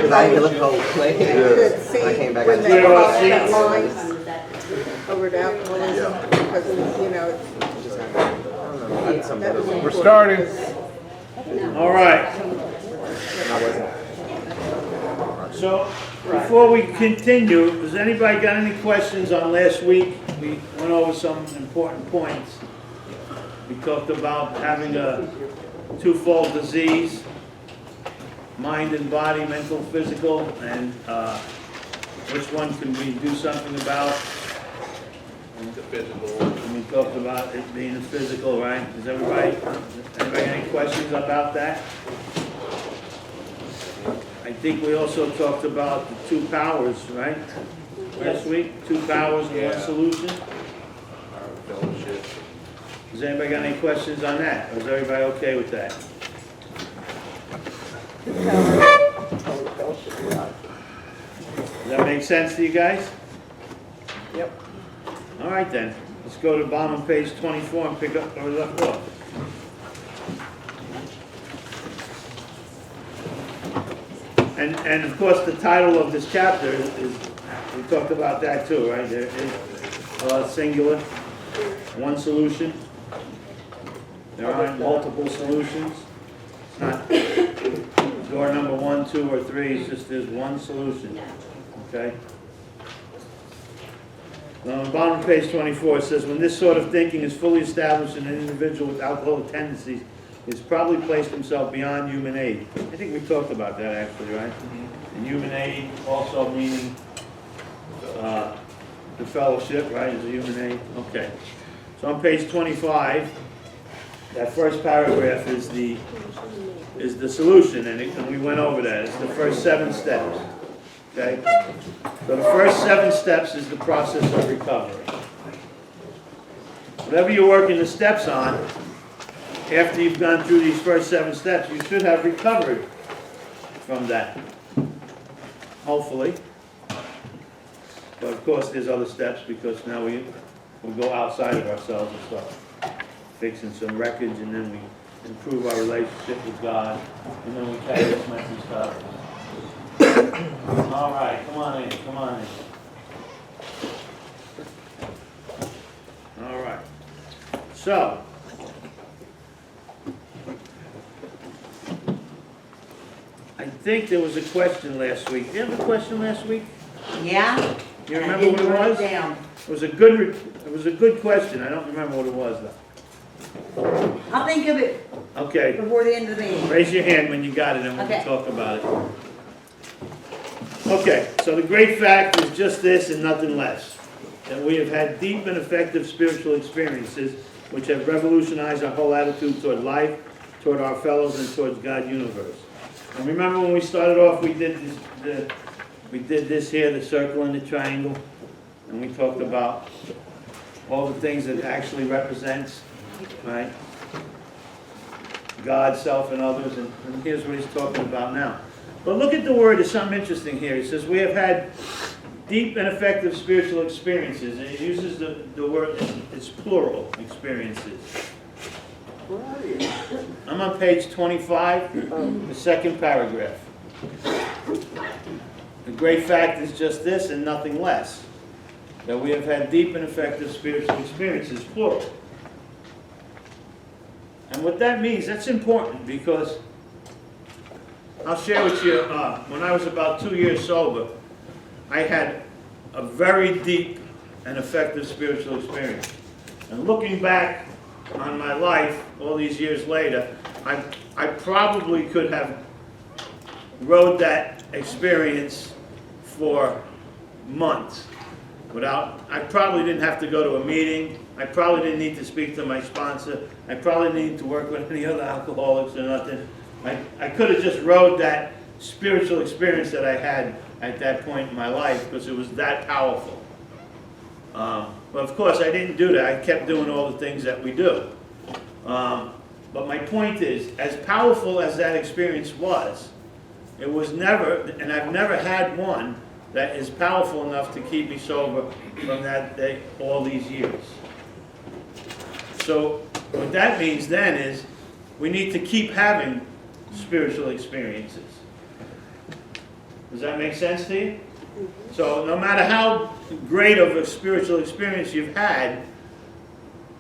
Because I had to look the whole play. could see I came back when and they said, crossed "Oh, that yeah." line over to alcoholism, because, you know, I did some better. We're starting. All right. I wasn't. So before we continue, has anybody got any questions on last week? We went over some important points. We talked about having a twofold disease, mind and body, mental, physical, and which one can we do something about? The physical. And we talked about it being a physical, right? Does anybody got any questions about that? I think we also talked about the two powers, right? Last week, two powers and one solution. Our fellowship. Does anybody got any questions on that? Or is everybody okay with that? Does that make sense to you guys? Yep. All right then, let's go to the bottom of page 24 and pick up where we left off. And of course, the title of this chapter is we talked about that too, right? There is singular, one solution. There aren't multiple solutions. It's not door number 1, 2, or 3. It's just there's one solution. Okay. On the bottom of page 24, it says, when this sort of thinking is fully established in an individual with alcoholic tendencies, he's probably placed himself beyond human aid. I think we talked about that actually, right? And human aid also meaning the fellowship, right, is a human aid. Okay. So on page 25, that first paragraph is the solution, and we went over that. It's the first 7 steps. Okay? So the first 7 steps is the process of recovery. Whatever you're working the steps on, after you've gone through these first 7 steps, you should have recovered from that. Hopefully. But of course there's other steps because now we'll go outside of ourselves and start fixing some wreckage, and then we improve our relationship with God, and then we carry this message to others. All right, come on in, come on in. All right. So, I think there was a question last week. Did you have a question last week? Yeah? You remember what it was? Down. It was a good question. I don't remember what it was though. I'll think of it Okay. before the end of the meeting. Raise your hand when you got it and we can Okay. talk about it. Okay, so the great fact is just this and nothing less. That we have had deep and effective spiritual experiences which have revolutionized our whole attitude toward life, toward our fellows, and towards God's universe. And remember when we started off, we did this here, the circle and the triangle, and we talked about all the things that it actually represents, right? God, self, and others, and here's what he's talking about now. But look at the word, there's something interesting here. He says, we have had deep and effective spiritual experiences. And he uses the word, it's plural, experiences. I'm on page 25, the second paragraph. The great fact is just this and nothing less. That we have had deep and effective spiritual experiences, plural. And what that means, that's important because I'll share with you, when I was about 2 years sober, I had a very deep and effective spiritual experience. And looking back on my life all these years later, I probably could have rode that experience for months I probably didn't have to go to a meeting. I probably didn't need to speak to my sponsor. I probably didn't need to work with any other alcoholics or nothing. I could have just rode that spiritual experience that I had at that point in my life because it was that powerful. But of course I didn't do that. I kept doing all the things that we do. But my point is, as powerful as that experience was, it was never, and I've never had one that is powerful enough to keep me sober from that day all these years. So what that means then is we need to keep having spiritual experiences. Does that make sense to you? So no matter how great of a spiritual experience you've had,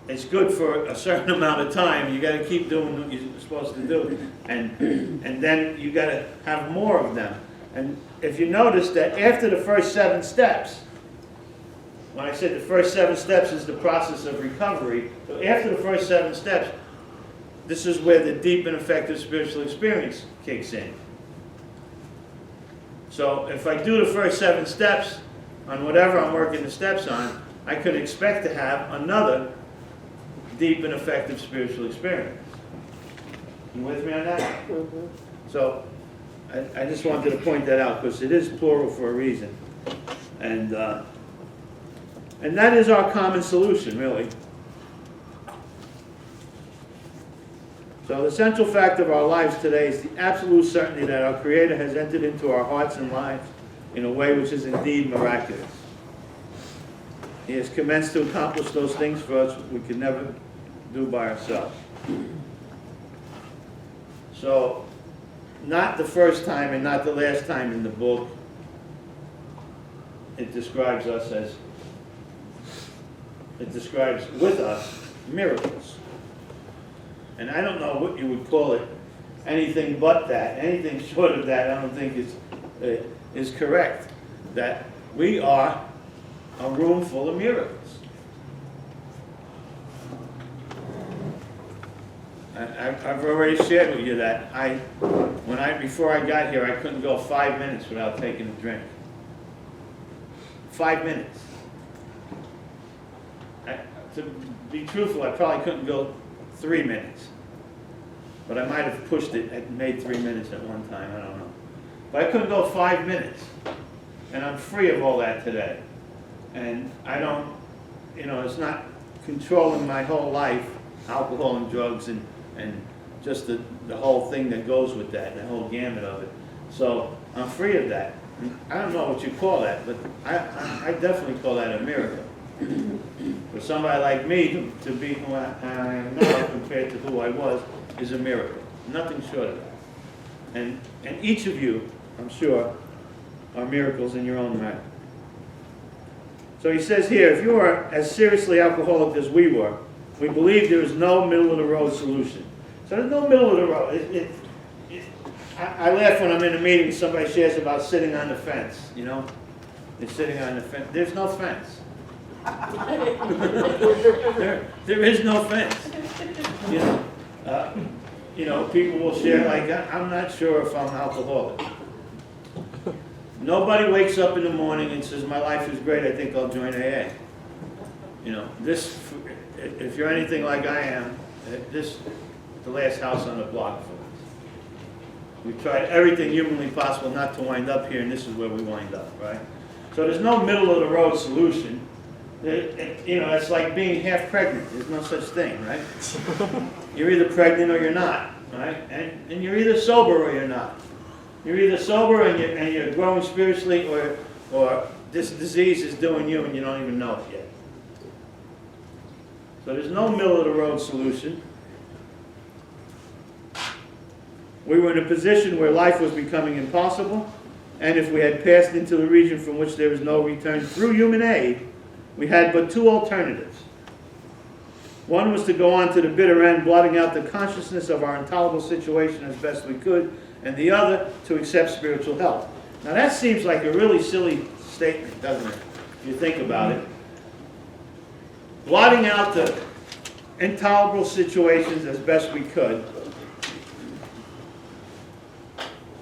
it's good for a certain amount of time. You got to keep doing what you're supposed to do, and then you got to have more of them. And if you notice that after the first 7 steps, when I said the first 7 steps is the process of recovery, so after the first 7 steps, this is where the deep and effective spiritual experience kicks in. So if I do the first 7 steps on whatever I'm working the steps on, I could expect to have another deep and effective spiritual experience. You with me on that? Mhm. So I just wanted to point that out because it is plural for a reason. And that is our common solution, really. So the central fact of our lives today is the absolute certainty that our Creator has entered into our hearts and lives in a way which is indeed miraculous. He has commenced to accomplish those things for us we could never do by ourselves. So, not the first time and not the last time in the book, it describes us as, it describes with us miracles. And I don't know what you would call it, anything but that, anything short of that I don't think is correct. That we are a room full of miracles. I've already shared with you that before I got here, I couldn't go 5 minutes without taking a drink. 5 minutes. To be truthful, I probably couldn't go 3 minutes. But I might have pushed it and made 3 minutes at one time, I don't know. But I couldn't go 5 minutes. And I'm free of all that today. And I don't, it's not controlling my whole life, alcohol and drugs and just the whole thing that goes with that, the whole gamut of it. So I'm free of that. I don't know what you call that, but I definitely call that a miracle. For somebody like me to be who I am now compared to who I was is a miracle. Nothing short of that. And each of you, I'm sure, are miracles in your own right. So he says here, if you are as seriously alcoholic as we were, we believe there is no middle-of-the-road solution. So there's no middle of the road. I laugh when I'm in a meeting, somebody shares about sitting on the fence, They're sitting on the fence. There's no fence. there is no fence. People will share like, I'm not sure if I'm alcoholic. Nobody wakes up in the morning and says, my life is great, I think I'll join AA. If you're anything like I am, this is the last house on the block for us. We've tried everything humanly possible not to wind up here, and this is where we wind up, right? So there's no middle-of-the-road solution. It's like being half pregnant. There's no such thing, right? You're either pregnant or you're not, right? And you're either sober or you're not. You're either sober and you're growing spiritually, or this disease is doing you and you don't even know it yet. So there's no middle-of-the-road solution. We were in a position where life was becoming impossible, and if we had passed into the region from which there was no return through human aid, we had but 2 alternatives. One was to go on to the bitter end, blotting out the consciousness of our intolerable situation as best we could, and the other, to accept spiritual help. Now that seems like a really silly statement, doesn't it, if you think about it? Blotting out the intolerable situations as best we could,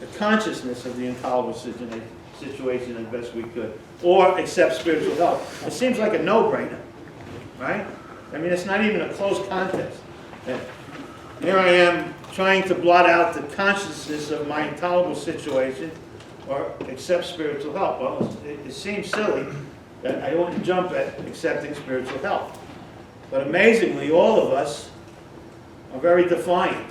the consciousness of the intolerable situation as best we could, or accept spiritual help. It seems like a no-brainer, right? I mean, it's not even a close contest. Here I am trying to blot out the consciousness of my intolerable situation, or accept spiritual help. Well, it seems silly that I wouldn't jump at accepting spiritual help. But amazingly, all of us are very defiant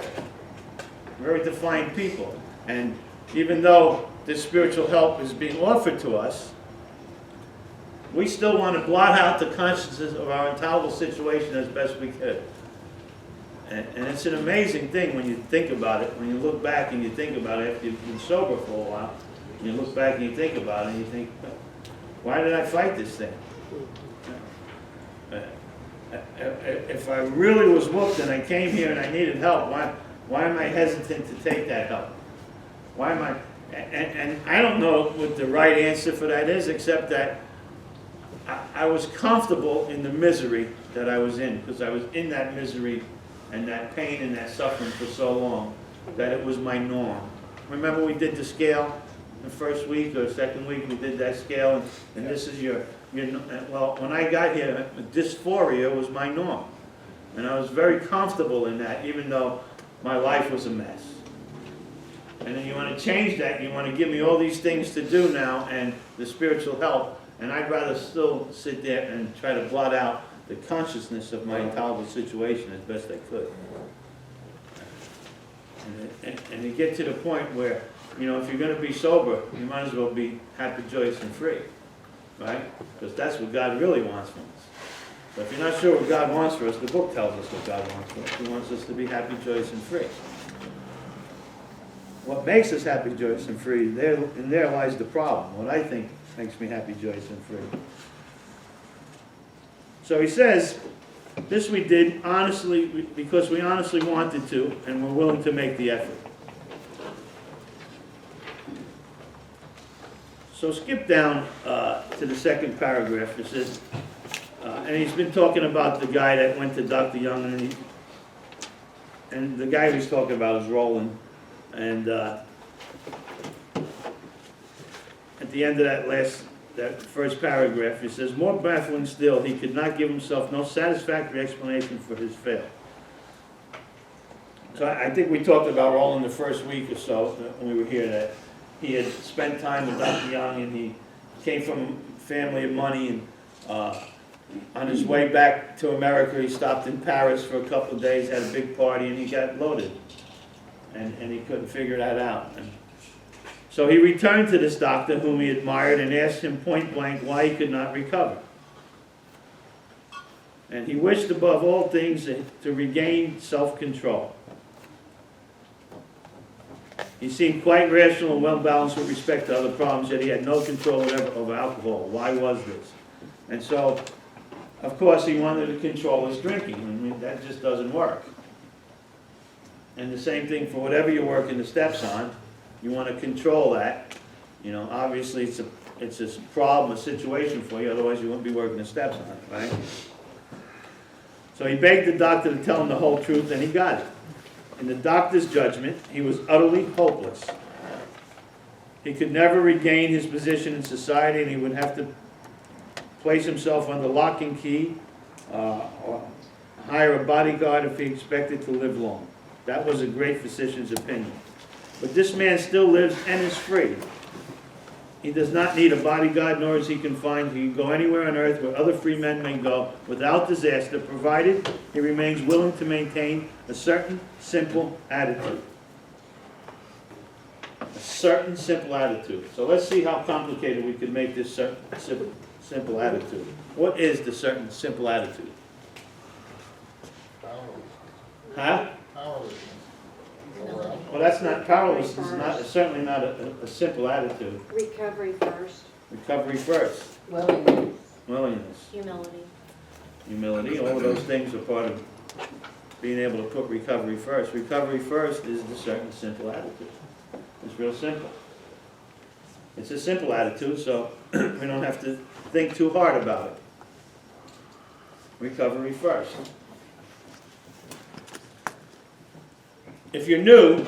people. And even though this spiritual help is being offered to us, we still want to blot out the consciousness of our intolerable situation as best we could. And it's an amazing thing when you think about it, when you look back and you think about it after you've been sober for a while. You look back and you think about it, and you think, why did I fight this thing? If I really was whooped and I came here and I needed help, why am I hesitant to take that help? Why am I? And I don't know what the right answer for that is, except that I was comfortable in the misery that I was in, because I was in that misery and that pain and that suffering for so long that it was my norm. Remember we did the scale the first week or second week, we did that scale, and this is your well, when I got here, dysphoria was my norm. And I was very comfortable in that, even though my life was a mess. And then you want to change that, you want to give me all these things to do now and the spiritual help, and I'd rather still sit there and try to blot out the consciousness of my intolerable situation as best I could. And you get to the point where, you know, if you're going to be sober, you might as well be happy, joyous, and free, right? Because that's what God really wants from us. But if you're not sure what God wants for us, the book tells us what God wants for us. He wants us to be happy, joyous, and free. What makes us happy, joyous, and free, in there lies the problem. What I think makes me happy, joyous, and free. So he says, this we did honestly, because we honestly wanted to, and we're willing to make the effort. So skip down to the second paragraph. It says, and he's been talking about the guy that went to Dr. Young, and the guy he's talking about is Roland. And at the end of that first paragraph, he says, more baffling still, he could not give himself no satisfactory explanation for his fail. So I think we talked about Roland the first week or so when we were here, that he had spent time with Dr. Young, and he came from a family of money, and on his way back to America, he stopped in Paris for a couple of days, had a big party, and he got loaded. And he couldn't figure that out. And so he returned to this doctor whom he admired and asked him point blank why he could not recover. And he wished above all things to regain self-control. He seemed quite rational and well-balanced with respect to other problems, yet he had no control over alcohol. Why was this? And so, of course, he wanted to control his drinking. I mean, that just doesn't work. And the same thing for whatever you're working the steps on, you want to control that. You know, obviously it's a problem, a situation for you, otherwise you wouldn't be working the steps on it, right? So he begged the doctor to tell him the whole truth, and he got it. In the doctor's judgment, he was utterly hopeless. He could never regain his position in society, and he would have to place himself under lock and key, or hire a bodyguard if he expected to live long. That was a great physician's opinion. But this man still lives and is free. He does not need a bodyguard, nor is he confined. He can go anywhere on earth where other free men may go without disaster, provided he remains willing to maintain a certain simple attitude. A certain simple attitude. So let's see how complicated we can make this certain simple attitude. What is the certain simple attitude? Huh? Well, that's not powerless. It's not, certainly not a simple attitude. Recovery first. Recovery first. Willingness. Willingness. Humility. Humility. All of those things are part of being able to put recovery first. Recovery first is the certain simple attitude. It's real simple. It's a simple attitude, so we don't have to think too hard about it. Recovery first. If you're new,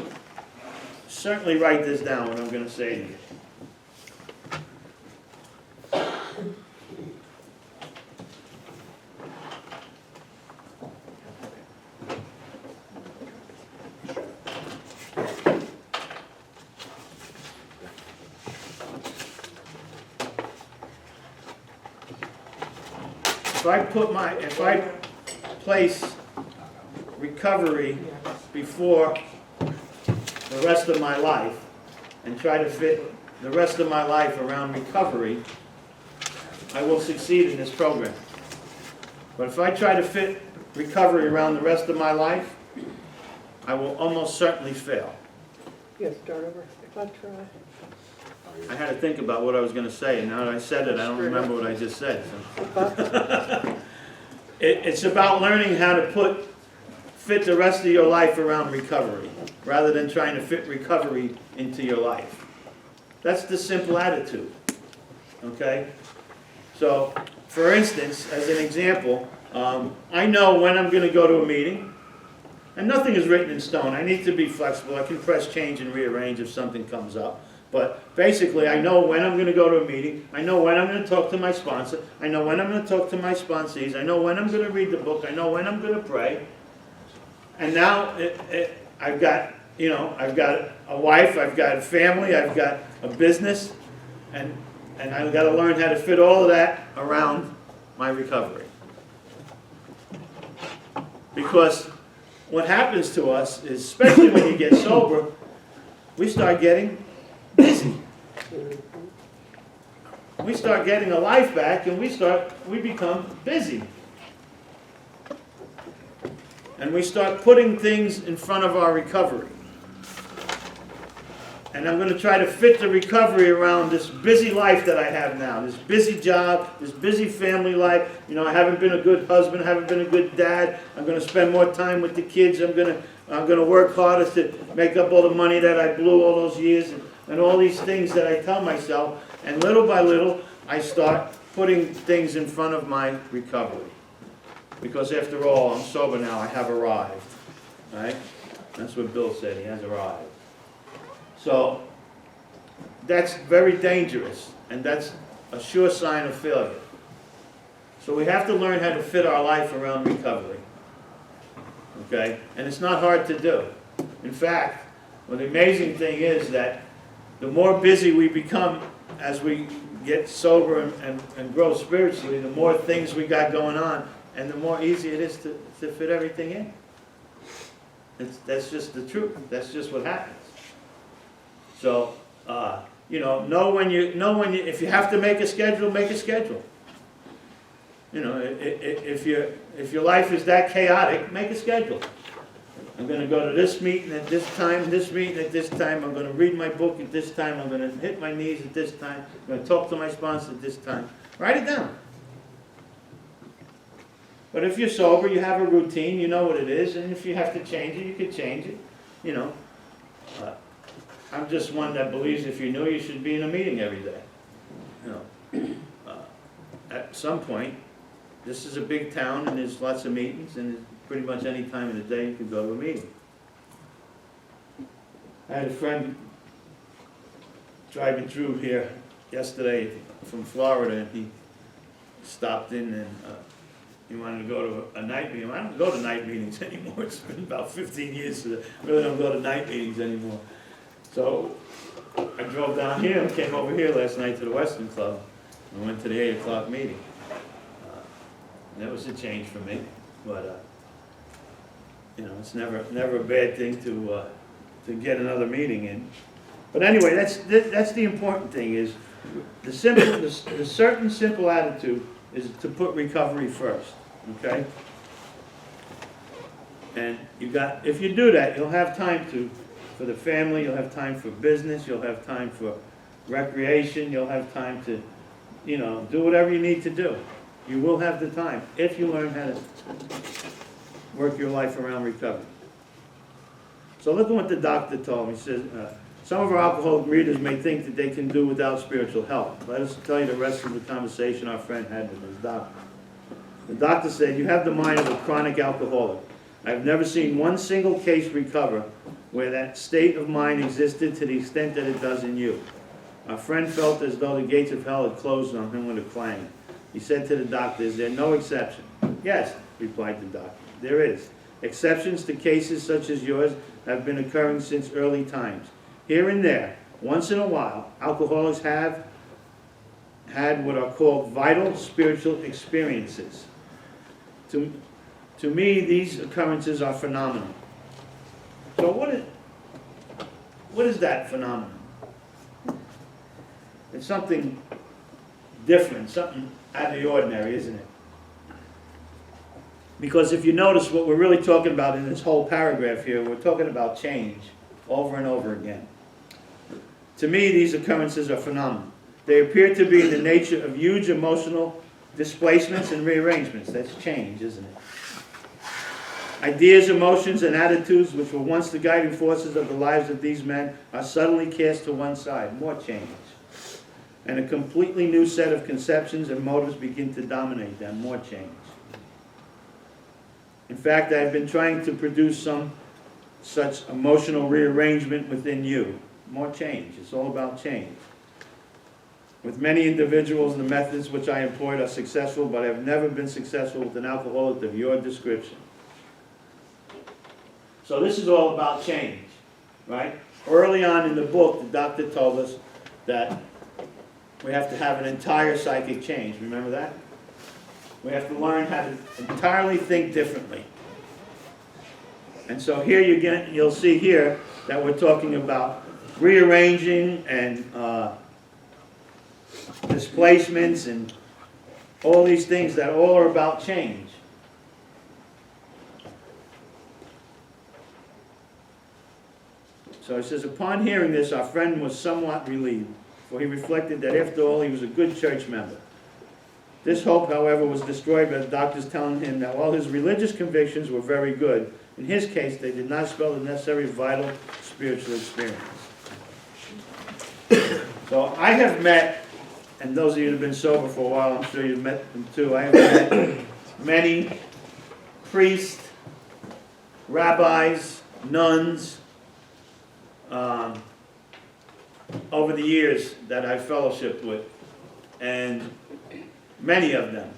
certainly write this down, what I'm going to say to you. If I place recovery before the rest of my life and try to fit the rest of my life around recovery, I will succeed in this program. But if I try to fit recovery around the rest of my life, I will almost certainly fail. You start over. If I try. I had to think about what I was gonna say, and now that I said it, I don't remember what I just said, so. It's about learning how to fit the rest of your life around recovery, rather than trying to fit recovery into your life. That's the simple attitude, okay? So, for instance, as an example, I know when I'm gonna go to a meeting, and nothing is written in stone. I need to be flexible. I can press change and rearrange if something comes up. But basically, I know when I'm going to go to a meeting. I know when I'm going to talk to my sponsor. I know when I'm going to talk to my sponsees. I know when I'm going to read the book. I know when I'm going to pray. And now I've got, I've got a wife. I've got a family. I've got a business, and I've got to learn how to fit all of that around my recovery. Because what happens to us is, especially when you get sober, we start getting busy. We start getting a life back, and we become busy. And we start putting things in front of our recovery. And I'm going to try to fit the recovery around this busy life that I have now, this busy job, this busy family life. I haven't been a good husband, I haven't been a good dad. I'm going to spend more time with the kids. I'm going to work harder to make up all the money that I blew all those years, and all these things that I tell myself. And little by little, I start putting things in front of my recovery. Because after all, I'm sober now. I have arrived. Right? That's what Bill said. He has arrived. So that's very dangerous, and that's a sure sign of failure. So we have to learn how to fit our life around recovery. Okay? And it's not hard to do. In fact, the amazing thing is that the more busy we become as we get sober and grow spiritually, the more things we got going on, and the more easy it is to fit everything in. That's just the truth. That's just what happens. So, know when you, if you have to make a schedule, make a schedule. If your life is that chaotic, make a schedule. I'm going to go to this meeting at this time, this meeting at this time. I'm going to read my book at this time. I'm going to hit my knees at this time. I'm going to talk to my sponsor at this time. Write it down. But if you're sober, you have a routine, you know what it is, and if you have to change it, you can change it. I'm just one that believes if you're new, you should be in a meeting every day. At some point, this is a big town, and there's lots of meetings, and pretty much any time of the day you can go to a meeting. I had a friend driving through here yesterday from Florida, and he stopped in and he wanted to go to a night meeting. I don't go to night meetings anymore. It's been about 15 years, so I really don't go to night meetings anymore. So I drove down here and came over here last night to the Western Club and went to the 8 o'clock meeting. And that was a change for me, but it's never a bad thing to get another meeting in. But anyway, that's the important thing, is the certain simple attitude is to put recovery first. Okay? And if you do that, you'll have time for the family, you'll have time for business, you'll have time for recreation, you'll have time to, do whatever you need to do. You will have the time if you learn how to work your life around recovery. So look at what the doctor told me. He says, some of our alcoholic readers may think that they can do without spiritual help. Let us tell you the rest of the conversation our friend had with his doctor. The doctor said, you have the mind of a chronic alcoholic. I have never seen one single case recover where that state of mind existed to the extent that it does in you. Our friend felt as though the gates of hell had closed on him with a clang. He said to the doctor, is there no exception? Yes, replied the doctor, there is. Exceptions to cases such as yours have been occurring since early times. Here and there, once in a while, alcoholics have had what are called vital spiritual experiences. To me, these occurrences are phenomenal. So what is that phenomenon? It's something different, something out of the ordinary, isn't it? Because if you notice what we're really talking about in this whole paragraph here, we're talking about change over and over again. To me, these occurrences are phenomenal. They appear to be in the nature of huge emotional displacements and rearrangements. That's change, isn't it? Ideas, emotions, and attitudes which were once the guiding forces of the lives of these men are suddenly cast to one side. More change. And a completely new set of conceptions and motives begin to dominate them. More change. In fact, I've been trying to produce some such emotional rearrangement within you. More change. It's all about change. With many individuals, the methods which I employed are successful, but I've never been successful with an alcoholic of your description. So this is all about change, right? Early on in the book, the doctor told us that we have to have an entire psychic change. Remember that? We have to learn how to entirely think differently. And so here you'll see here that we're talking about rearranging and displacements and all these things that all are about change. So he says, upon hearing this, our friend was somewhat relieved, for he reflected that after all, he was a good church member. This hope, however, was destroyed by the doctors telling him that while his religious convictions were very good, in his case, they did not spell the necessary vital spiritual experience. So I have met, and those of you that have been sober for a while, I'm sure you've met them too, I have met many priests, rabbis, nuns, over the years that I fellowshiped with, and many of them.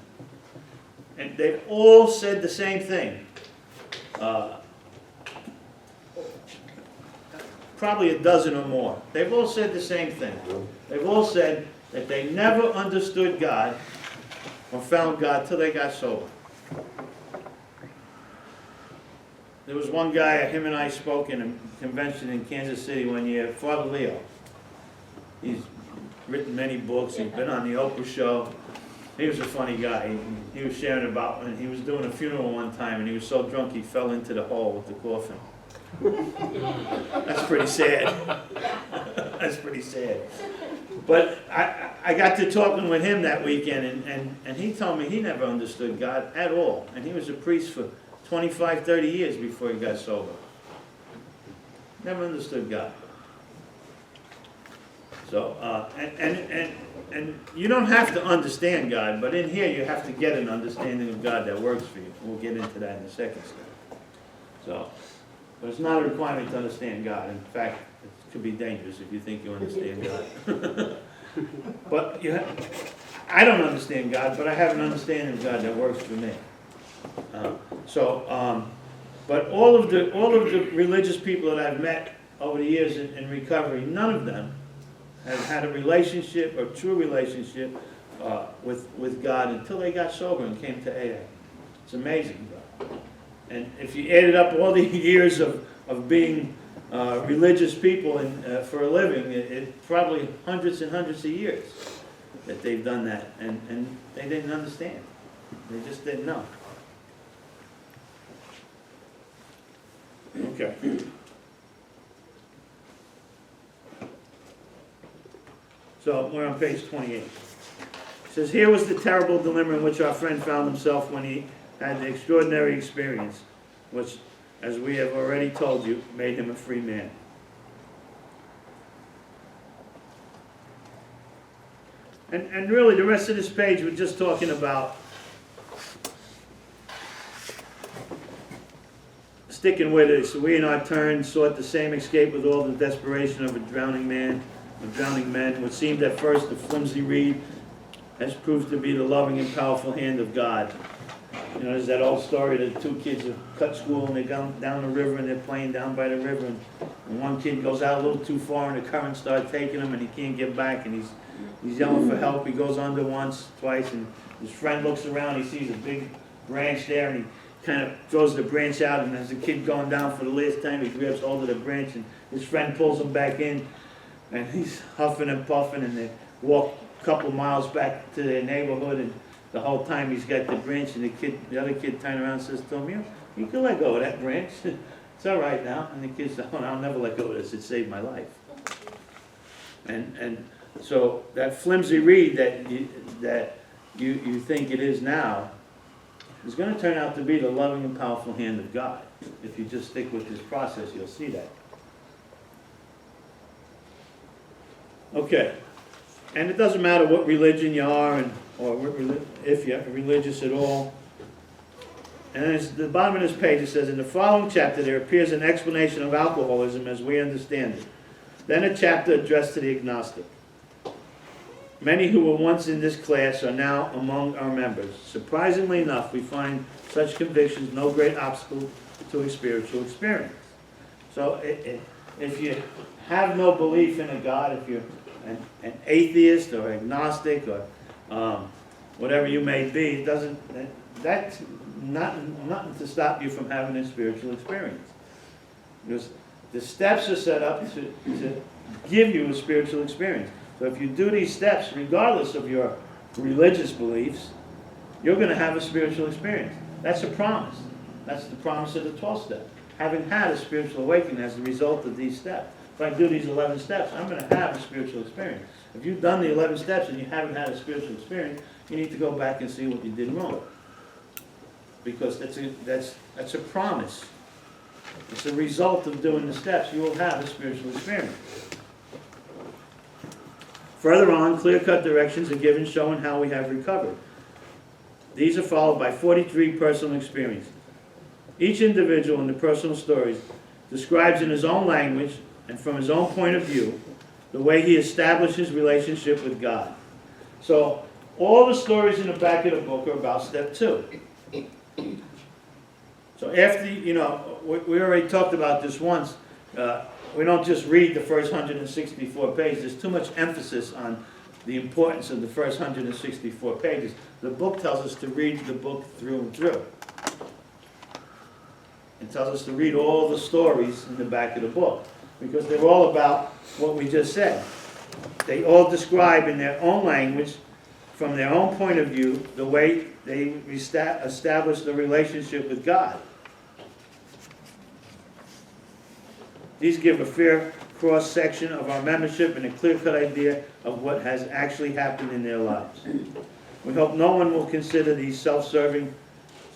And they've all said the same thing. Probably a dozen or more. They've all said the same thing. They've all said that they never understood God or found God till they got sober. There was one guy, him and I spoke in a convention in Kansas City one year, Father Leo. He's written many books, he's been on the Oprah show. He was a funny guy. He was sharing about when he was doing a funeral one time and he was so drunk he fell into the hole with the coffin. That's pretty sad. That's pretty sad. But I got to talking with him that weekend and he told me he never understood God at all. And he was a priest for 25, 30 years before he got sober. Never understood God. So, and you don't have to understand God, but in here you have to get an understanding of God that works for you. We'll get into that in a second step. So, but it's not a requirement to understand God. In fact, it could be dangerous if you think you understand God. But I don't understand God, but I have an understanding of God that works for me. But all of the religious people that I've met over the years in recovery, none of them have had a relationship or true relationship with God until they got sober and came to AA. It's amazing, bro. And if you added up all the years of being religious people for a living, it probably hundreds and hundreds of years that they've done that, and they didn't understand. They just didn't know. Okay. So we're on page 28. It says, here was the terrible dilemma in which our friend found himself when he had the extraordinary experience, which, as we have already told you, made him a free man. And really, the rest of this page, we're just talking about sticking with it. So we, in our turn, sought the same escape with all the desperation of a drowning man, of drowning men. What seemed at first a flimsy reed has proved to be the loving and powerful hand of God. You know, there's that old story that two kids have cut school and they go down the river and they're playing down by the river, and one kid goes out a little too far and the current starts taking him and he can't get back, and he's yelling for help. He goes under once, twice, and his friend looks around, he sees a big branch there, and he kind of throws the branch out, and as the kid going down for the last time, he grabs hold of the branch, and his friend pulls him back in, and he's huffing and puffing, and they walk a couple miles back to their neighborhood, and the whole time he's got the branch, and the other kid turns around and says to him, you can let go of that branch. It's all right now. And the kid says, oh, I'll never let go of this. It saved my life. And so that flimsy reed that you think it is now is going to turn out to be the loving and powerful hand of God. If you just stick with this process, you'll see that. Okay. And it doesn't matter what religion you are, or if you're religious at all. And then at the bottom of this page it says, in the following chapter there appears an explanation of alcoholism as we understand it. Then a chapter addressed to the agnostic. Many who were once in this class are now among our members. Surprisingly enough, we find such convictions no great obstacle to a spiritual experience. So if you have no belief in a God, if you're an atheist or agnostic or whatever you may be, that's nothing to stop you from having a spiritual experience. Because the steps are set up to give you a spiritual experience. So if you do these steps, regardless of your religious beliefs, you're going to have a spiritual experience. That's a promise. That's the promise of the 12th step. Having had a spiritual awakening as a result of these steps. If I do these 11 steps, I'm going to have a spiritual experience. If you've done the 11 steps and you haven't had a spiritual experience, you need to go back and see what you did wrong. Because that's a promise. It's a result of doing the steps. You will have a spiritual experience. Further on, clear-cut directions are given showing how we have recovered. These are followed by 43 personal experiences. Each individual in the personal stories describes in his own language and from his own point of view the way he established his relationship with God. So all the stories in the back of the book are about step 2. So after, we already talked about this once. We don't just read the first 164 pages. There's too much emphasis on the importance of the first 164 pages. The book tells us to read the book through and through. It tells us to read all the stories in the back of the book, because they're all about what we just said. They all describe in their own language, from their own point of view, the way they establish the relationship with God. These give a fair cross-section of our membership and a clear-cut idea of what has actually happened in their lives. We hope no one will consider these self-serving,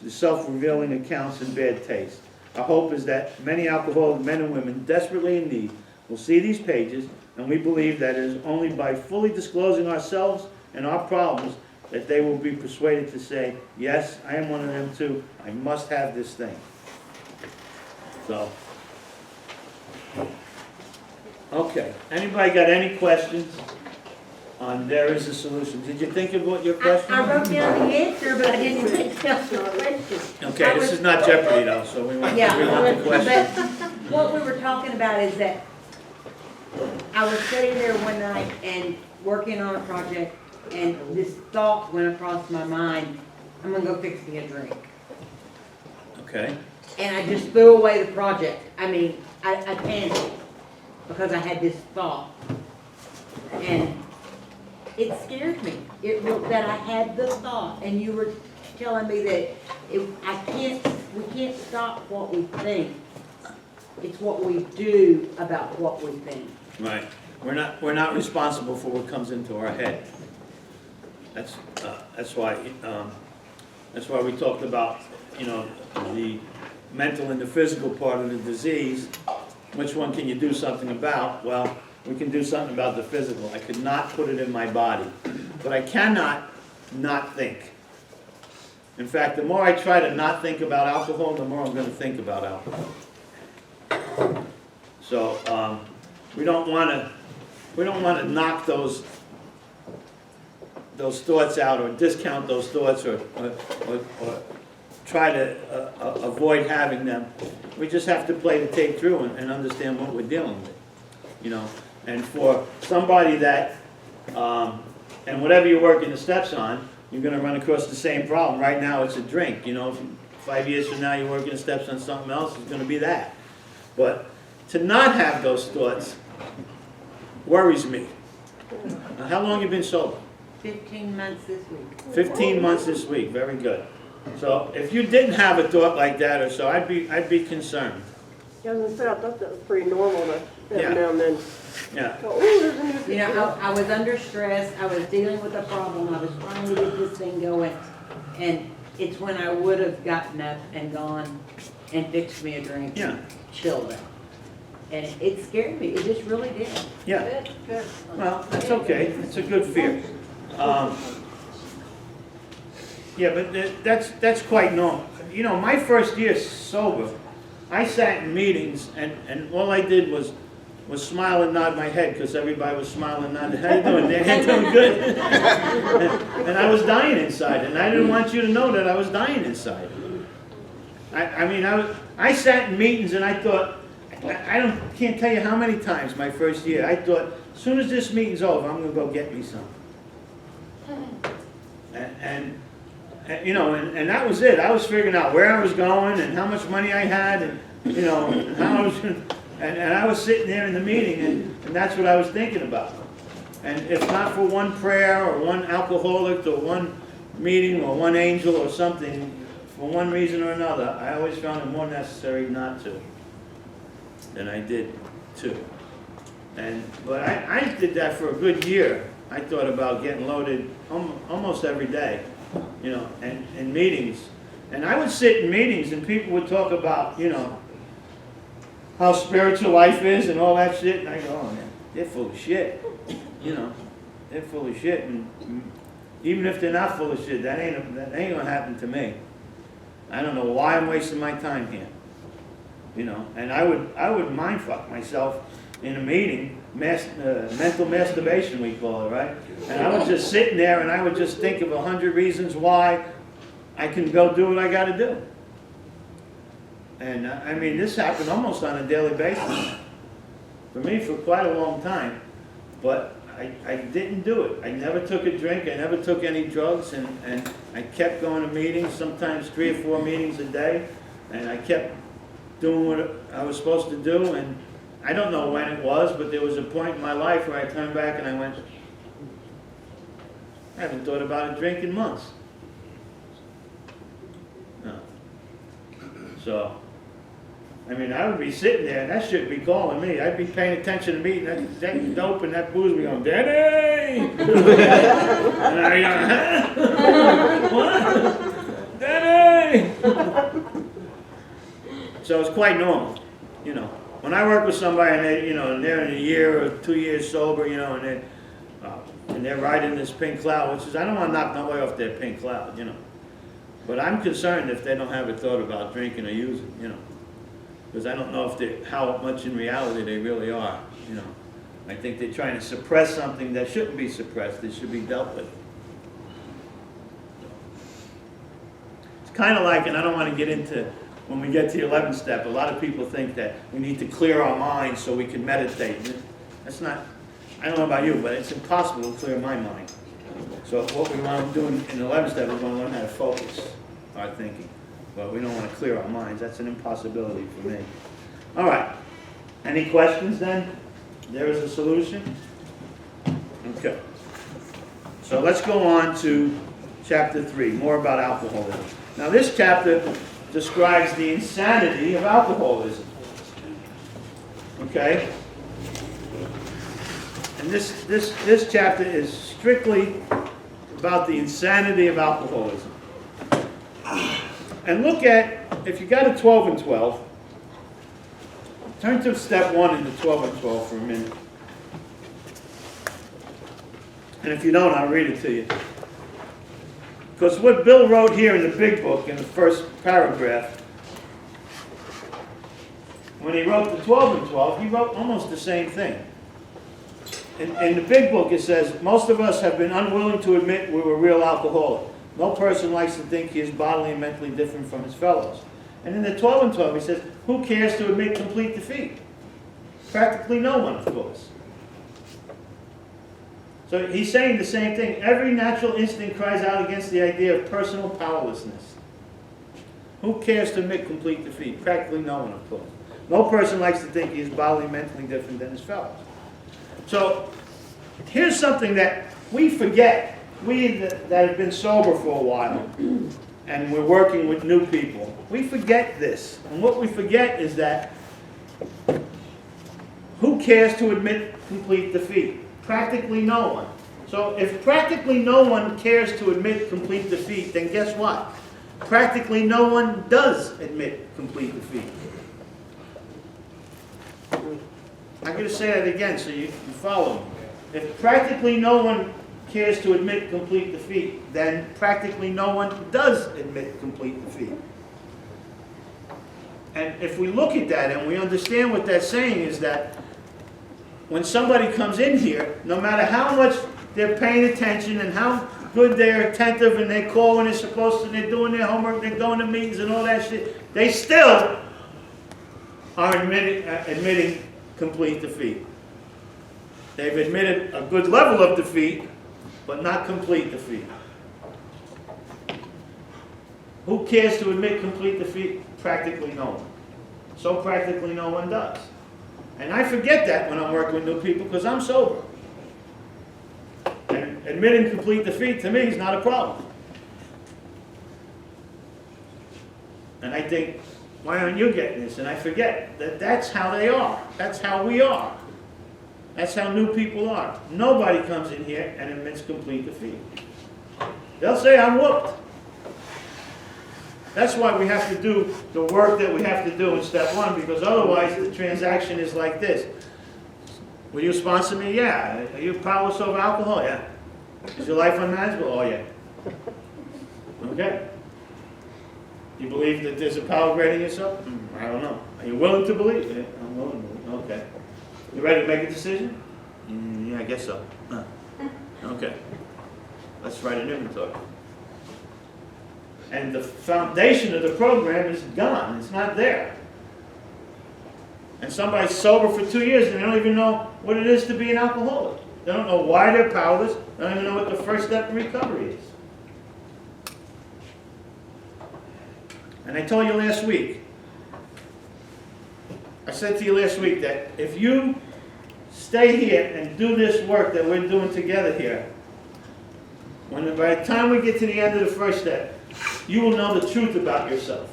self-revealing accounts in bad taste. Our hope is that many alcoholic men and women desperately in need will see these pages, and we believe that it is only by fully disclosing ourselves and our problems that they will be persuaded to say, yes, I am one of them too. I must have this thing. So, okay. Anybody got any questions on there is a solution? Did you think of what your question I was? wrote down the answer, but I didn't write down the question. Okay, this is not Jeopardy though, so we want the question. But what we were talking about is that I was sitting there one night and working on a project, and this thought went across my mind, I'm gonna go fix me a drink. Okay. And I just threw away the project. I mean, I panicked because I had this thought. And it scared me. That I had the thought, and you were telling me that we can't stop what we think. It's what we do about what we think. Right. We're not responsible for what comes into our head. That's why we talked about, the mental and the physical part of the disease. Which one can you do something about? Well, we can do something about the physical. I could not put it in my body, but I cannot not think. In fact, the more I try to not think about alcohol, the more I'm going to think about alcohol. So we don't want to knock those thoughts out or discount those thoughts or try to avoid having them. We just have to play the tape through and understand what we're dealing with, And for somebody that, and whatever you're working the steps on, you're going to run across the same problem. Right now it's a drink, 5 years from now you're working the steps on something else, it's going to be that. But to not have those thoughts worries me. Now, how long have you been sober? 15 months this week. 15 months this week, very good. So if you didn't have a thought like that or so, I'd be concerned. I was gonna say, I thought that was pretty normal to Yeah. Every now and then, Yeah, go, oh, there's a new picture. You know, I was under stress, I was dealing with a problem, I was trying to get this thing going, and it's when I would have gotten up and gone and fixed me a drink. Yeah. Chilled out. And it scared me, it just really did. yeah. Good, good. Well, that's okay. It's a good fear. Yeah, but that's quite normal. You know, my first year sober, I sat in meetings and all I did was smile and nod my head because everybody was smiling and nodding. How you doing, Dan? Doing good. And I was dying inside, and I didn't want you to know that I was dying inside. I sat in meetings and I thought, can't tell you how many times my first year, I thought, as soon as this meeting's over, I'm gonna go get me some. And you know, and that was it. I was figuring out where I was going and how much money I had, and you know, and how I was and I was sitting there in the meeting, and that's what I was thinking about. And if not for one prayer or one alcoholic or one meeting or one angel or something, for one reason or another, I always found it more necessary not to than I did to. But I did that for a good year. I thought about getting loaded almost every day, you know, and in meetings. And I would sit in meetings and people would talk about, you know, how spiritual life is and all that shit. And I go, oh man, they're full of shit. You know, they're full of shit. And even if they're not full of shit, that ain't gonna happen to me. I don't know why I'm wasting my time here. You know, and I would mind fuck myself in a meeting, mental masturbation we call it, right? And I was just sitting there and I would just think of 100 reasons why I can go do what I got to do. And I mean, this happened almost on a daily basis for me for quite a long time, but I didn't do it. I never took a drink, I never took any drugs, and I kept going to meetings, sometimes 3 or 4 meetings a day, and I kept doing what I was supposed to do. And I don't know when it was, but there was a point in my life where I turned back and I went, I haven't thought about a drink in months. No. So, I mean, I would be sitting there and that shit would be calling me. I'd be paying attention to me, and that dope and that booze would be going, Daddy! And I go, what? Daddy! So it's quite normal, you know. When I work with somebody and they, you know, and they're in a year or 2 years sober, you know, and they're riding this pink cloud, which is, I don't want to knock nobody off their pink cloud, you know. But I'm concerned if they don't have a thought about drinking or using, you know. Because I don't know if how much in reality they really are, you know. I think they're trying to suppress something that shouldn't be suppressed, it should be dealt with. It's kind of like, and I don't want to get into, when we get to the 11th step, a lot of people think that we need to clear our minds so we can meditate. That's not, I don't know about you, but it's impossible to clear my mind. So what we want to do in the 11th step, we're going to learn how to focus our thinking. But we don't want to clear our minds. That's an impossibility for me. All right. Any questions then? There is a solution? Okay. So let's go on to chapter 3, more about alcoholism. Now this chapter describes the insanity of alcoholism. Okay? And this chapter is strictly about the insanity of alcoholism. And look at, if you got a 12 and 12, turn to step 1 in the 12 and 12 for a minute. And if you don't, I'll read it to you. Because what Bill wrote here in the big book, in the first paragraph, when he wrote the 12 and 12, he wrote almost the same thing. In the big book it says, most of us have been unwilling to admit we were real alcoholics. No person likes to think he is bodily and mentally different from his fellows. And in the 12 and 12 he says, who cares to admit complete defeat? Practically no one, of course. So he's saying the same thing. Every natural instinct cries out against the idea of personal powerlessness. Who cares to admit complete defeat? Practically no one, of course. No person likes to think he is bodily and mentally different than his fellows. So here's something that we forget. We that have been sober for a while and we're working with new people, we forget this. And what we forget is that Who cares to admit complete defeat? Practically no one. So if practically no one cares to admit complete defeat, then guess what? Practically no one does admit complete defeat. I'm going to say that again so you follow me. If practically no one cares to admit complete defeat, then practically no one does admit complete defeat. And if we look at that and we understand what that's saying is that when somebody comes in here, no matter how much they're paying attention and how good they're attentive and they call when they're supposed to, and they're doing their homework, they're going to meetings and all that shit, they still are admitting complete defeat. They've admitted a good level of defeat, but not complete defeat. Who cares to admit complete defeat? Practically no one. So practically no one does. And I forget that when I'm working with new people because I'm sober. And admitting complete defeat to me is not a problem. And I think, why aren't you getting this? And I forget that that's how they are. That's how we are. That's how new people are. Nobody comes in here and admits complete defeat. They'll say, I'm whooped. That's why we have to do the work that we have to do in step one, because otherwise the transaction is like this. Will you sponsor me? Yeah. Are you powerless over alcohol? Yeah. Is your life unmanageable? Oh, yeah. Okay. You believe that there's a power greater than yourself? I don't know. Are you willing to believe? Yeah, I'm willing to believe. Okay. You ready to make a decision? Yeah, I guess so. Okay. Let's write an inventory. And the foundation of the program is gone. It's not there. And somebody's sober for 2 years and they don't even know what it is to be an alcoholic. They don't know why they're powerless. They don't even know what the first step in recovery is. And I told you last week, I said to you last week that if you stay here and do this work that we're doing together here, by the time we get to the end of the first step, you will know the truth about yourself.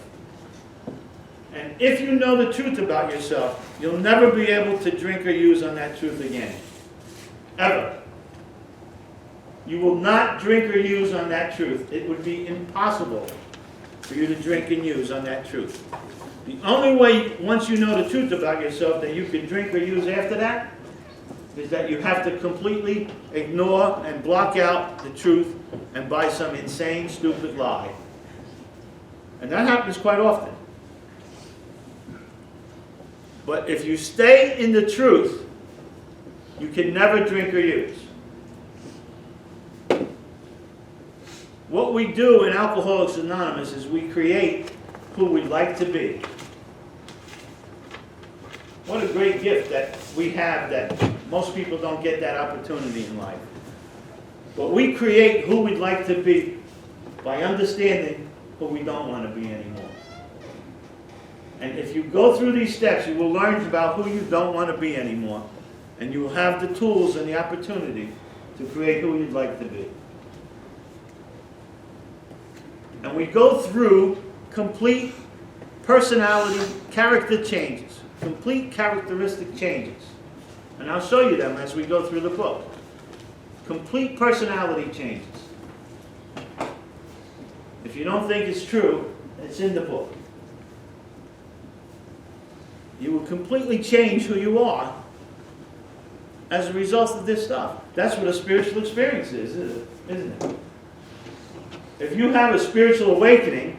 And if you know the truth about yourself, you'll never be able to drink or use on that truth again. Ever. You will not drink or use on that truth. It would be impossible for you to drink and use on that truth. The only way, once you know the truth about yourself, that you can drink or use after that, is that you have to completely ignore and block out the truth and buy some insane, stupid lie. And that happens quite often. But if you stay in the truth, you can never drink or use. What we do in Alcoholics Anonymous is we create who we'd like to be. What a great gift that we have that most people don't get that opportunity in life. But we create who we'd like to be by understanding who we don't want to be anymore. And if you go through these steps, you will learn about who you don't want to be anymore. And you will have the tools and the opportunity to create who you'd like to be. And we go through complete personality, character changes. Complete characteristic changes. And I'll show you them as we go through the book. Complete personality changes. If you don't think it's true, it's in the book. You will completely change who you are as a result of this stuff. That's what a spiritual experience is, isn't it? If you have a spiritual awakening,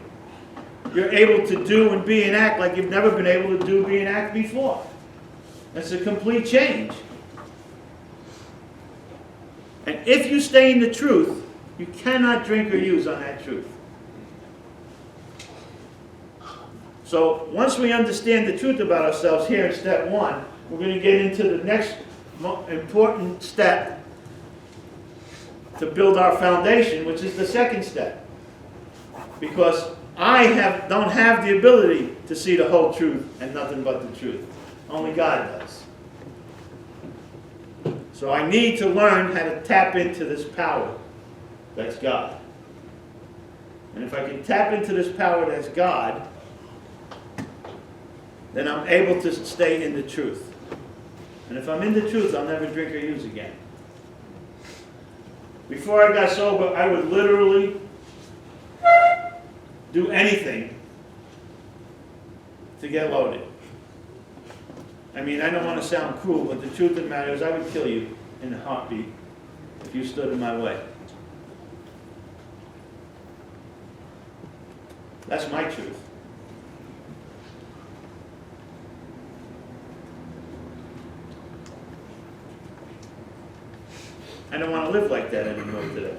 you're able to do and be and act like you've never been able to do, be, and act before. That's a complete change. And if you stay in the truth, you cannot drink or use on that truth. So once we understand the truth about ourselves here in step one, we're going to get into the next important step to build our foundation, which is the second step. Because I don't have the ability to see the whole truth and nothing but the truth. Only God does. So I need to learn how to tap into this power that's God. And if I can tap into this power that's God, then I'm able to stay in the truth. And if I'm in the truth, I'll never drink or use again. Before I got sober, I would literally do anything to get loaded. I mean, I don't want to sound cruel, but the truth of the matter is I would kill you in a heartbeat if you stood in my way. That's my truth. I don't want to live like that anymore today.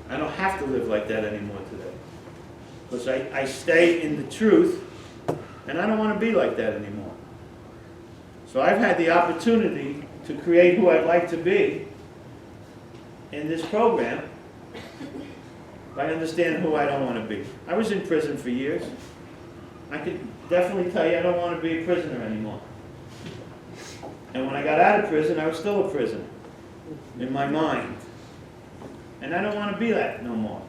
I don't have to live like that anymore today. Because I stay in the truth, and I don't want to be like that anymore. So I've had the opportunity to create who I'd like to be in this program by understanding who I don't want to be. I was in prison for years. I could definitely tell you I don't want to be a prisoner anymore. And when I got out of prison, I was still a prisoner in my mind. And I don't want to be that no more.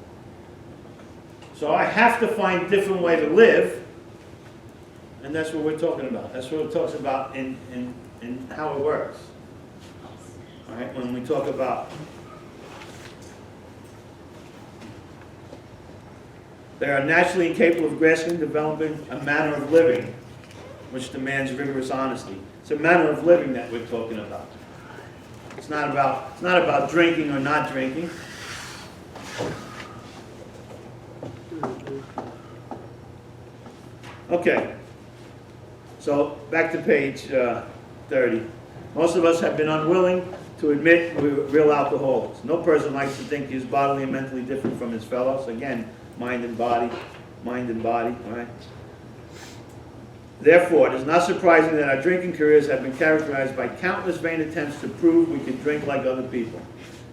So I have to find a different way to live, and that's what we're talking about. That's what it talks about in how it works. All right, when we talk about they are naturally incapable of grasping and developing a manner of living which demands rigorous honesty. It's a manner of living that we're talking about. It's not about drinking or not drinking. Okay, so back to page 30. Most of us have been unwilling to admit we're real alcoholics. No person likes to think he's bodily and mentally different from his fellows. Again, mind and body, all right? Therefore, it is not surprising that our drinking careers have been characterized by countless vain attempts to prove we can drink like other people.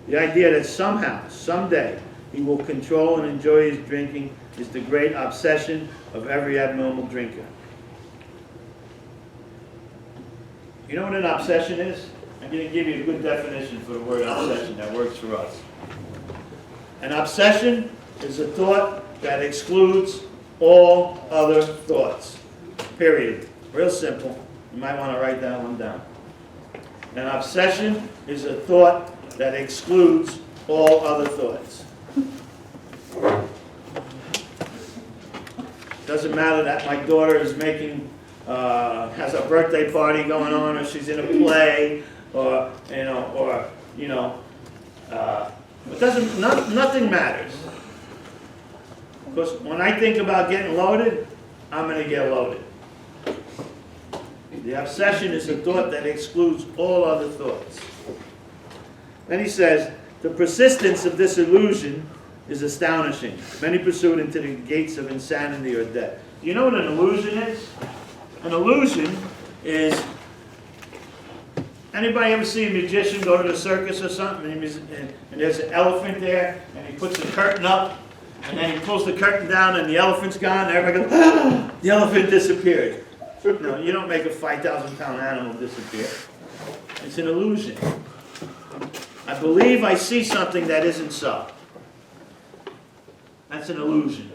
The idea that somehow, someday, he will control and enjoy his drinking is the great obsession of every abnormal drinker. You know what an obsession is? I'm going to give you a good definition for the word obsession that works for us. An obsession is a thought that excludes all other thoughts. Period. Real simple. You might want to write that one down. An obsession is a thought that excludes all other thoughts. Doesn't matter that my daughter is making, has a birthday party going on, or she's in a play, or it doesn't. Nothing matters. Because when I think about getting loaded, I'm going to get loaded. The obsession is a thought that excludes all other thoughts. Then he says, the persistence of this illusion is astonishing. Many pursue it into the gates of insanity or death. Do you know what an illusion is? An illusion is, anybody ever see a magician go to the circus or something, and there's an elephant there, and he puts the curtain up, and then he pulls the curtain down, and the elephant's gone, and everybody goes, ah! The elephant disappeared. No, you don't make a 5,000-pound animal disappear. It's an illusion. I believe I see something that isn't so. That's an illusion.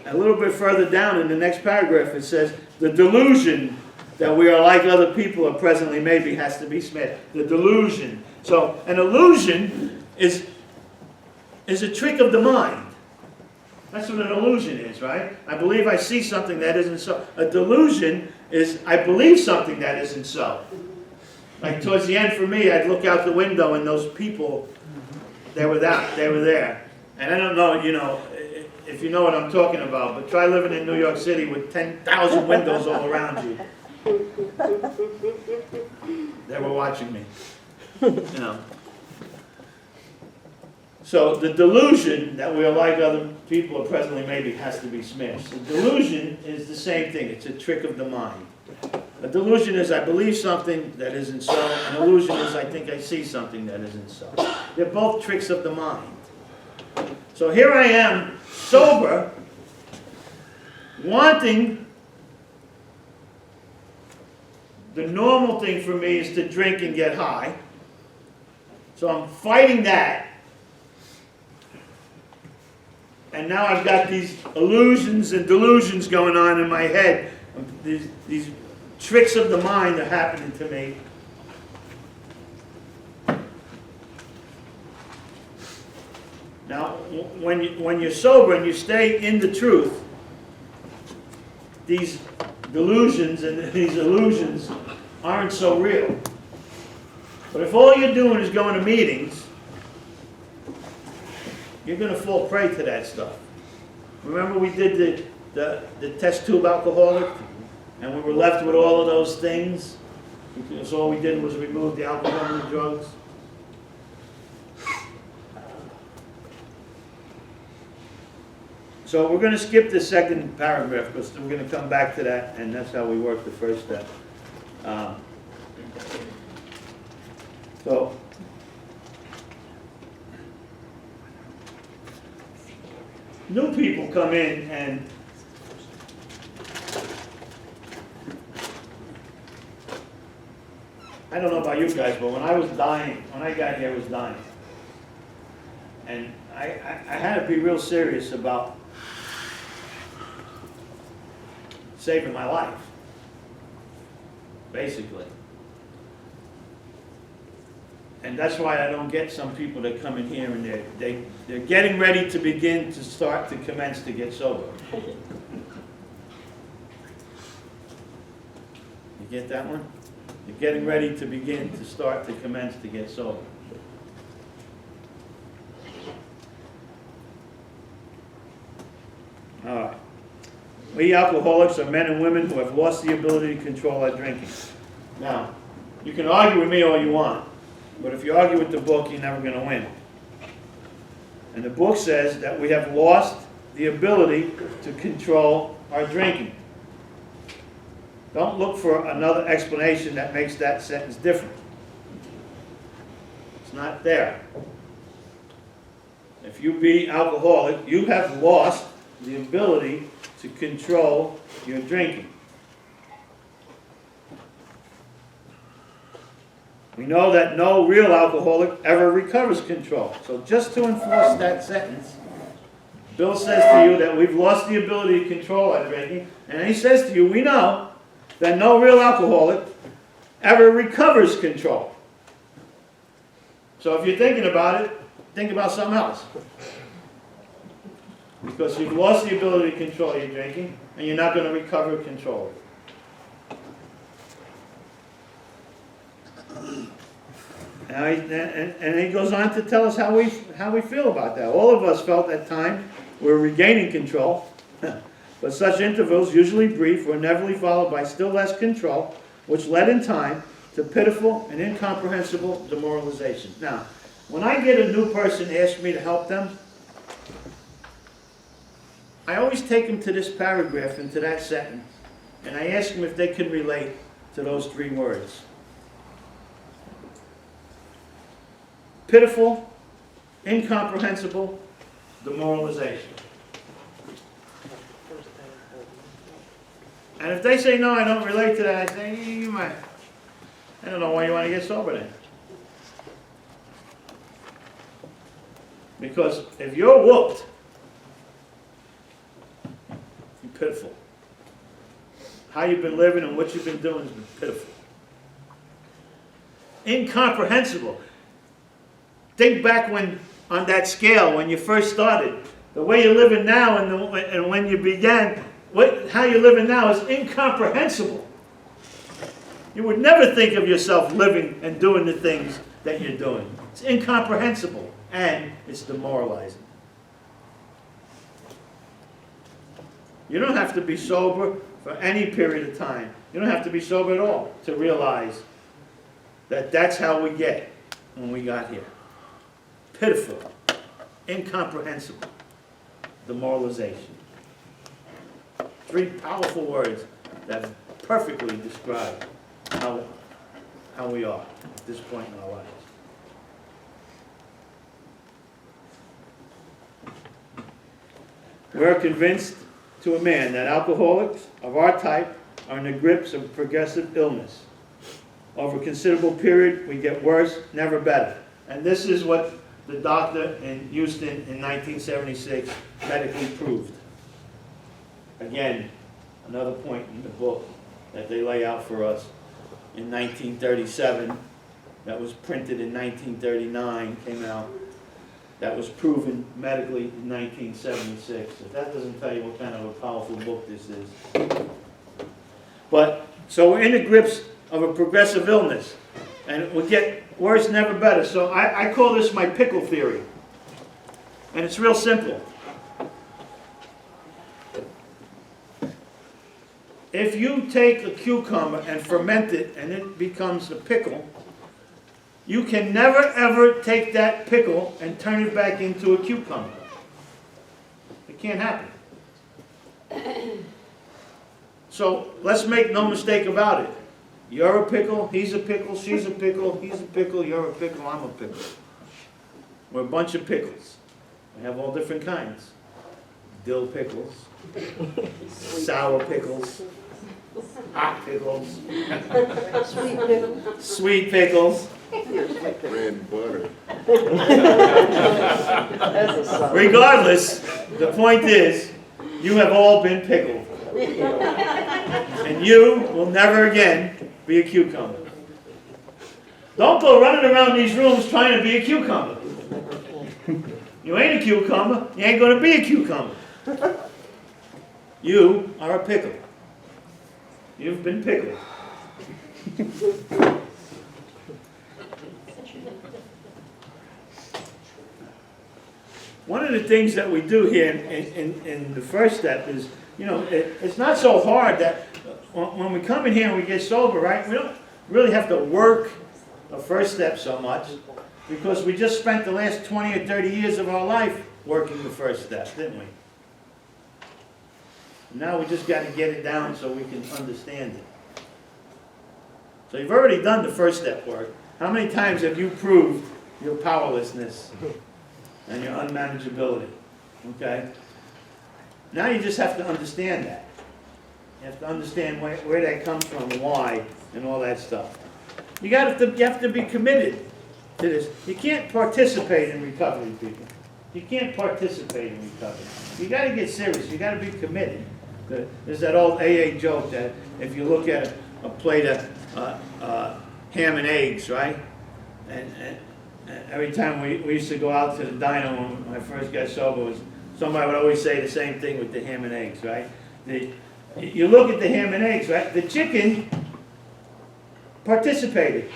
A little bit further down in the next paragraph it says, the delusion that we are like other people or presently maybe has to be smashed. The delusion. So an illusion is a trick of the mind. That's what an illusion is, right? I believe I see something that isn't so. A delusion is I believe something that isn't so. Like towards the end for me, I'd look out the window and those people, they were there. And I don't know, if you know what I'm talking about, but try living in New York City with 10,000 windows all around you. They were watching me, So the delusion that we are like other people or presently maybe has to be smashed. The delusion is the same thing. It's a trick of the mind. A delusion is I believe something that isn't so. An illusion is I think I see something that isn't so. They're both tricks of the mind. So here I am, sober, wanting. The normal thing for me is to drink and get high. So I'm fighting that. And now I've got these illusions and delusions going on in my head. These tricks of the mind are happening to me. Now, when you're sober and you stay in the truth, these delusions and these illusions aren't so real. But if all you're doing is going to meetings, you're going to fall prey to that stuff. Remember we did the test tube alcoholic, and we were left with all of those things, because all we did was remove the alcohol and the drugs. So we're going to skip the second paragraph, because we're going to come back to that, and that's how we work the first step. So new people come in, and I don't know about you guys, but when I was dying, when I got here, I was dying. And I had to be real serious about saving my life, basically. And that's why I don't get some people that come in here and they're getting ready to begin to start to commence to get sober. You get that one? They're getting ready to begin to start to commence to get sober. All right. We alcoholics are men and women who have lost the ability to control our drinking. Now, you can argue with me all you want, but if you argue with the book, you're never going to win. And the book says that we have lost the ability to control our drinking. Don't look for another explanation that makes that sentence different. It's not there. If you be alcoholic, you have lost the ability to control your drinking. We know that no real alcoholic ever recovers control. So just to enforce that sentence, Bill says to you that we've lost the ability to control our drinking, and he says to you, we know that no real alcoholic ever recovers control. So if you're thinking about it, think about something else. Because you've lost the ability to control your drinking, and you're not going to recover control. And he goes on to tell us how we feel about that. All of us felt at times we're regaining control, but such intervals, usually brief, were inevitably followed by still less control, which led in time to pitiful and incomprehensible demoralization. Now, when I get a new person to ask me to help them, I always take them to this paragraph and to that sentence, and I ask them if they can relate to those three words. Pitiful, incomprehensible, demoralization. And if they say, no, I don't relate to that, I say, you might. I don't know why you want to get sober then. Because if you're whooped, you're pitiful. How you've been living and what you've been doing has been pitiful. Incomprehensible. Think back when, on that scale, when you first started. The way you're living now and when you began, how you're living now is incomprehensible. You would never think of yourself living and doing the things that you're doing. It's incomprehensible, and it's demoralizing. You don't have to be sober for any period of time. You don't have to be sober at all to realize that that's how we get when we got here. Pitiful, incomprehensible, demoralization. Three powerful words that perfectly describe how we are at this point in our lives. We are convinced to a man that alcoholics of our type are in the grips of progressive illness. Over a considerable period, we get worse, never better. And this is what the doctor in Houston in 1976 medically proved. Again, another point in the book that they lay out for us in 1937, that was printed in 1939, came out, that was proven medically in 1976. If that doesn't tell you what kind of a powerful book this is. But, so we're in the grips of a progressive illness, and it will get worse, never better. So I call this my pickle theory. And it's real simple. If you take a cucumber and ferment it and it becomes a pickle, you can never ever take that pickle and turn it back into a cucumber. It can't happen. So let's make no mistake about it. You're a pickle, he's a pickle, she's a pickle, he's a pickle, you're a pickle, I'm a pickle. We're a bunch of pickles. We have all different kinds. Dill pickles, sour pickles, hot pickles, Sweet pickle. sweet pickles. Red butter. That's a song. Regardless, the point is, you have all been pickled. And you will never again be a cucumber. Don't go running around these rooms trying to be a cucumber. You ain't a cucumber, you ain't going to be a cucumber. You are a pickle. You've been pickled. One of the things that we do here in the first step is, you know, it's not so hard that when we come in here and we get sober, right, we don't really have to work the first step so much because we just spent the last 20 or 30 years of our life working the first step, didn't we? Now we just got to get it down so we can understand it. So you've already done the first step work. How many times have you proved your powerlessness and your unmanageability? Okay? Now you just have to understand that. You have to understand where that comes from, why, and all that stuff. You have to be committed to this. You can't participate in recovery, people. You can't participate in recovery. You got to get serious. You got to be committed. There's that old AA joke that if you look at a plate of ham and eggs, right? And every time we used to go out to the diner when I first got sober, somebody would always say the same thing with the ham and eggs, right? You look at the ham and eggs, right? The chicken participated,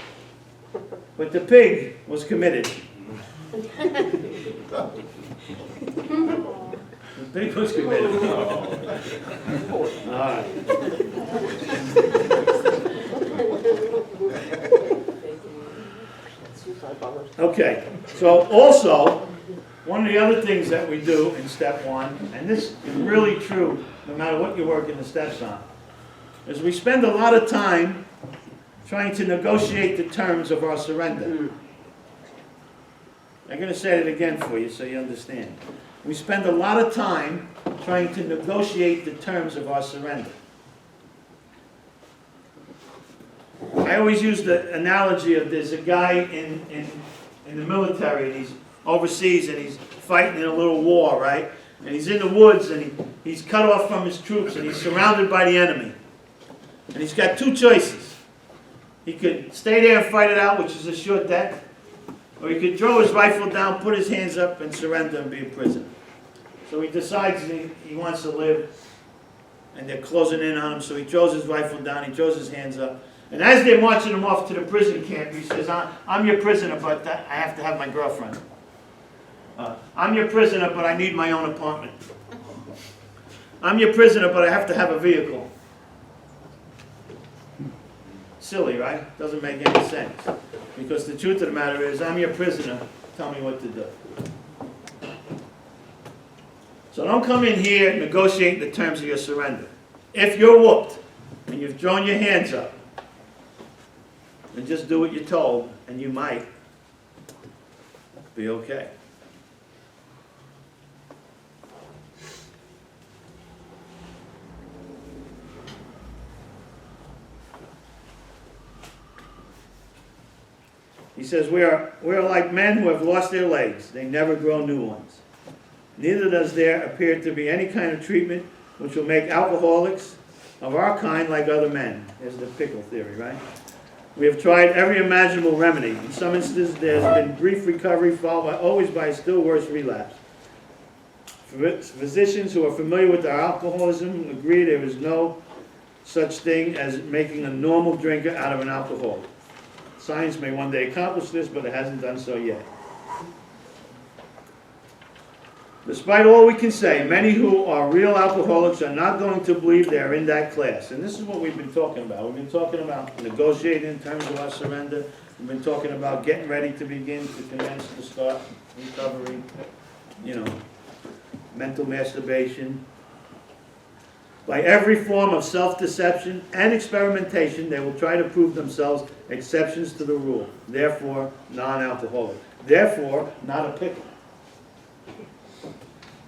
but the pig was committed. The pig was committed. All right. Okay, so also, one of the other things that we do in step one, and this is really true no matter what you're working the steps on, is we spend a lot of time trying to negotiate the terms of our surrender. I'm going to say it again for you so you understand. We spend a lot of time trying to negotiate the terms of our surrender. I always use the analogy of there's a guy in the military and he's overseas and he's fighting in a little war, right? And he's in the woods and he's cut off from his troops and he's surrounded by the enemy. And he's got two choices. He could stay there and fight it out, which is a sure death, or he could throw his rifle down, put his hands up, and surrender and be a prisoner. So he decides he wants to live, and they're closing in on him, so he throws his rifle down, he throws his hands up. And as they're marching him off to the prison camp, he says, I'm your prisoner, but I have to have my girlfriend. I'm your prisoner, but I need my own apartment. I'm your prisoner, but I have to have a vehicle. Silly, right? Doesn't make any sense. Because the truth of the matter is, I'm your prisoner, tell me what to do. So don't come in here and negotiate the terms of your surrender. If you're whooped, and you've thrown your hands up, then just do what you're told, and you might be okay. He says, we are like men who have lost their legs. They never grow new ones. Neither does there appear to be any kind of treatment which will make alcoholics of our kind like other men. There's the pickle theory, right? We have tried every imaginable remedy. In some instances, there has been brief recovery followed always by a still worse relapse. Physicians who are familiar with our alcoholism agree there is no such thing as making a normal drinker out of an alcoholic. Science may one day accomplish this, but it hasn't done so yet. Despite all we can say, many who are real alcoholics are not going to believe they are in that class. And this is what we've been talking about. We've been talking about negotiating in terms of our surrender. We've been talking about getting ready to begin to commence to start recovery, mental masturbation. By every form of self-deception and experimentation, they will try to prove themselves exceptions to the rule. Therefore, non-alcoholic. Therefore, not a pickle.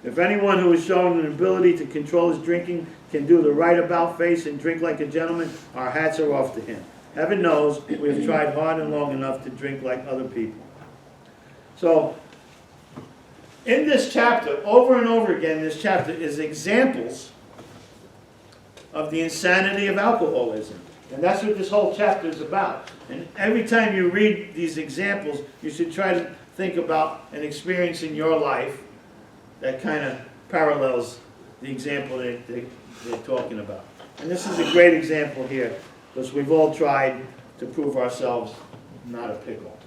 If anyone who has shown an ability to control his drinking can do the right about face and drink like a gentleman, our hats are off to him. Heaven knows we have tried hard and long enough to drink like other people. So, in this chapter, over and over again, this chapter is examples of the insanity of alcoholism. And that's what this whole chapter is about. And every time you read these examples, you should try to think about an experience in your life that kind of parallels the example they're talking about. And this is a great example here, because we've all tried to prove ourselves not a pickle.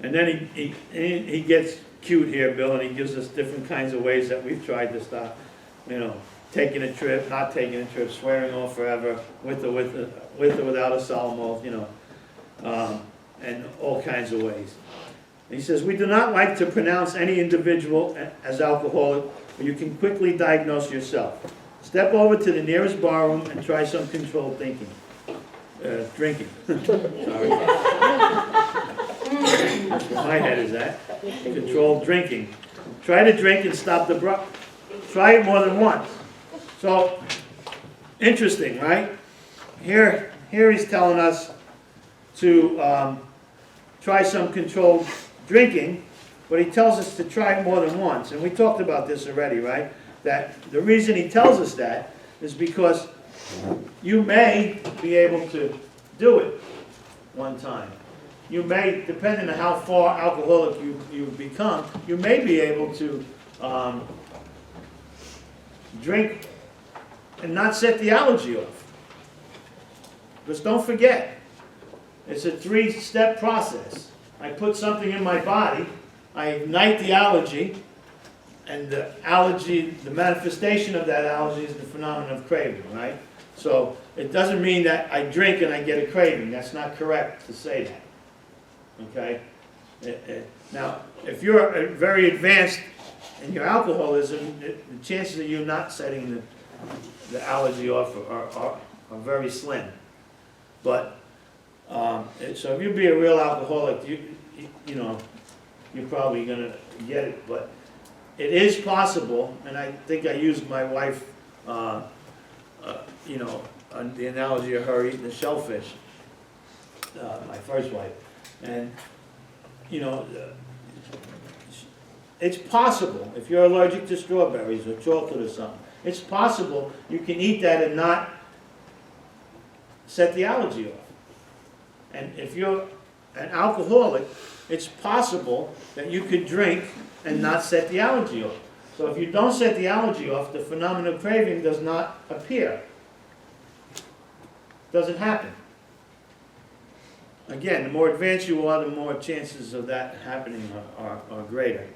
And then he gets cute here, Bill, and he gives us different kinds of ways that we've tried to stop, taking a trip, not taking a trip, swearing off forever, with or without a solemn oath, and all kinds of ways. And he says, we do not like to pronounce any individual as alcoholic, but you can quickly diagnose yourself. Step over to the nearest barroom and try some controlled drinking. Sorry. That's where my head is at. Controlled drinking. Try to drink and stop the try it more than once. So, interesting, right? Here he's telling us to try some controlled drinking, but he tells us to try it more than once. And we talked about this already, right? That the reason he tells us that is because you may be able to do it one time. You may, depending on how far alcoholic you become, you may be able to drink and not set the allergy off. Because don't forget, it's a 3-step process. I put something in my body, I ignite the allergy, and the manifestation of that allergy is the phenomenon of craving, right? So it doesn't mean that I drink and I get a craving. That's not correct to say that. Okay? Now, if you're very advanced in your alcoholism, the chances of you not setting the allergy off are very slim. But so if you be a real alcoholic, you're probably going to get it. But it is possible, and I think I used my wife, on the analogy of her eating the shellfish, my first wife. And, it's possible, if you're allergic to strawberries or chocolate or something, it's possible you can eat that and not set the allergy off. And if you're an alcoholic, it's possible that you could drink and not set the allergy off. So if you don't set the allergy off, the phenomenon of craving does not appear. Doesn't happen. Again, the more advanced you are, the more chances of that happening are greater.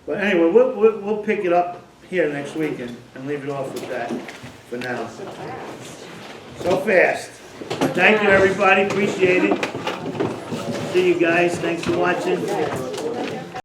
But anyway, we'll pick it up here next week and leave it off with that for now. So fast. Thank you, everybody. Appreciate it. See you guys. Thanks for watching.